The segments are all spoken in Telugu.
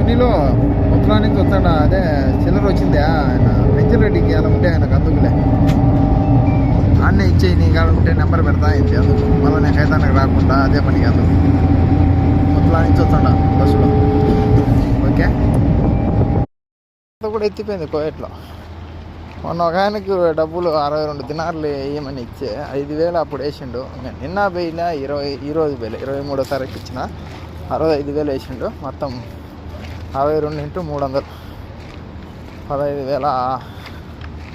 సునీలు ఉత్తరా నుంచి వస్తాడా అదే చిల్లర వచ్చిందే ఆయన పెంచిరెడ్డికి అలా ఉంటే ఆయనకు అందుకులే అన్నీ ఇచ్చేయి నీ కాడ ఉంటే నెంబర్ పెడతా అయింది అందుకు మళ్ళీ నేను ఖైతానికి రాకుండా అదే పనికి అందుకు ఉత్తరా నుంచి వస్తాడా బస్సులో ఓకే కూడా ఎత్తిపోయింది కోయట్లో మొన్న ఒక ఆయనకి డబ్బులు 62 దినార్లు వేయమని ఇచ్చే 5,000 అప్పుడు వేసిండు నిన్న వేయలే ఈరోజు వేయలే 23వ తారీఖు ఇచ్చిన 65,000 వేసిండు మొత్తం 62 × 300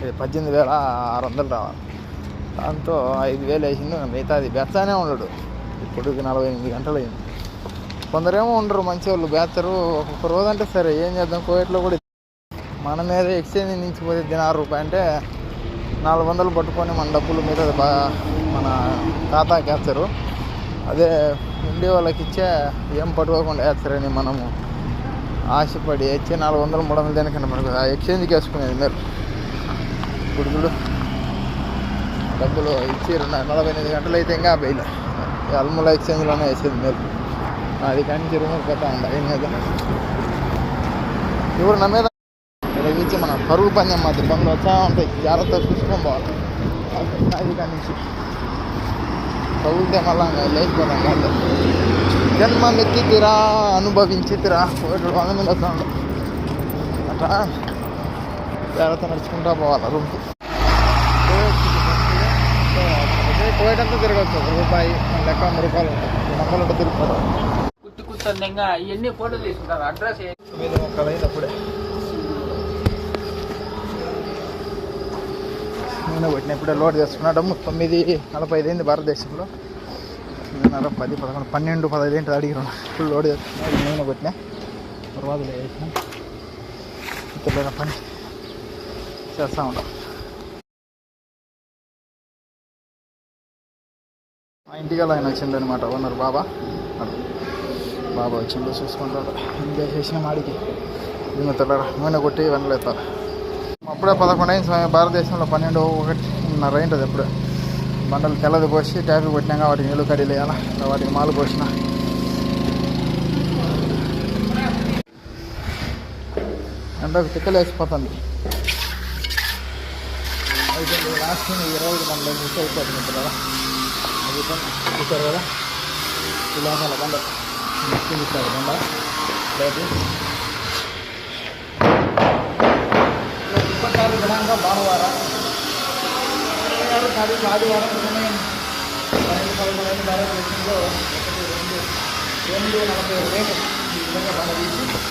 18,600 రావాలి దాంతో 5,000 వేసిండు మిగతాది బెత్తానే ఉండడు ఇప్పుడు 48 గంటలు అయింది కొందరేమో ఉండరు మంచి వాళ్ళు బేత్తరు ఒక్కొక్క రోజు అంటే సరే ఏం చేద్దాం కోవిడ్లో కూడా మన మీద ఎక్స్చేంజ్ నుంచి పోతే ₹1,000 అంటే 400 పట్టుకొని మన డబ్బులు మీద మన ఖాతాకి వేస్తారు అదే ఉండే వాళ్ళకి ఇచ్చే ఏం పట్టుకోకుండా వేస్తారని మనము ఆశపడి ఇచ్చే 400 300 దేనికన్నా మనకు ఆ ఎక్స్చేంజ్కి వేసుకునేది మీరు ఇప్పుడు డబ్బులు ఇచ్చి 48 గంటలు అయితే ఇంకా బయలు అల్ముల ఎక్స్చేంజ్లోనే వేసేది మీరు అది కానీ తిరుగుమని పోతా ఉండాలి ఏం కదా ఎవరు నా మీద ఇచ్చి మన పరుగు పందెం మాత్రం బండ్లు వస్తూ ఉంటాయి జాగ్రత్తగా చూసుకొని పోవాలి అది కానీ నుంచి తగులితే మళ్ళా లేచిపోతాం కాదు జన్మ మెత్తిరా అనుభవించితిరా 100 మంది వస్తూ ఉంటాం అట్లా జాగ్రత్త నడుచుకుంటా పోవాలి రూమ్కి కోవిడ్ అంతా తిరగచ్చు ₹1 లెక్క ₹3 ఉంటాయి నమ్మలు తిరుగుతారు కుట్టి కుత్తంగా ఇవన్నీ ఫోటోలు తీసుకుంటారు అడ్రస్ మీద మొక్కలైంది అప్పుడే నూనె కొట్టిన ఇప్పుడే లోడ్ చేసుకున్నాడు 9:45 అయింది భారతదేశంలో 10, 11, 12, 15 ఏంటి అడిగిన ఇప్పుడు లోడ్ చేసుకున్నా నూనె కొట్టినా తర్వాత వేసిన ఇతరులైన పని చేస్తూ ఉంటాం మా ఇంటికి ఆయన వచ్చిండు అనమాట ఓనర్ బాబా వచ్చిండు చూసుకుంటాడు ఇంకా చేసిన మాడికి దిగుతారా నూనె కొట్టి వెనలేస్తారు అప్పుడే 11 అయింది భారతదేశంలో 12, 1:30 అయింటుంది అప్పుడే బండలు తెల్లది పోసి ట్యాపీ కొట్టినాక వాటికి నీళ్ళు కడీలు వేయాలి వాటికి మాలు పోసిన ఎండకు తిక్కలు వేసిపోతుంది అయితే లాస్ట్ 20 బండ్లు మిస్ అయిపోతుంది కదా అది చూసారు కదా ఇలా బండ ఇస్తారు బండ రేపు ದಿನಾಂಕ ಭಾನುವಾರ ಆದಿವಾರ 12 ಭಾರತದೇಶంలో 1:45 ఈ విధంగా బండ తీసి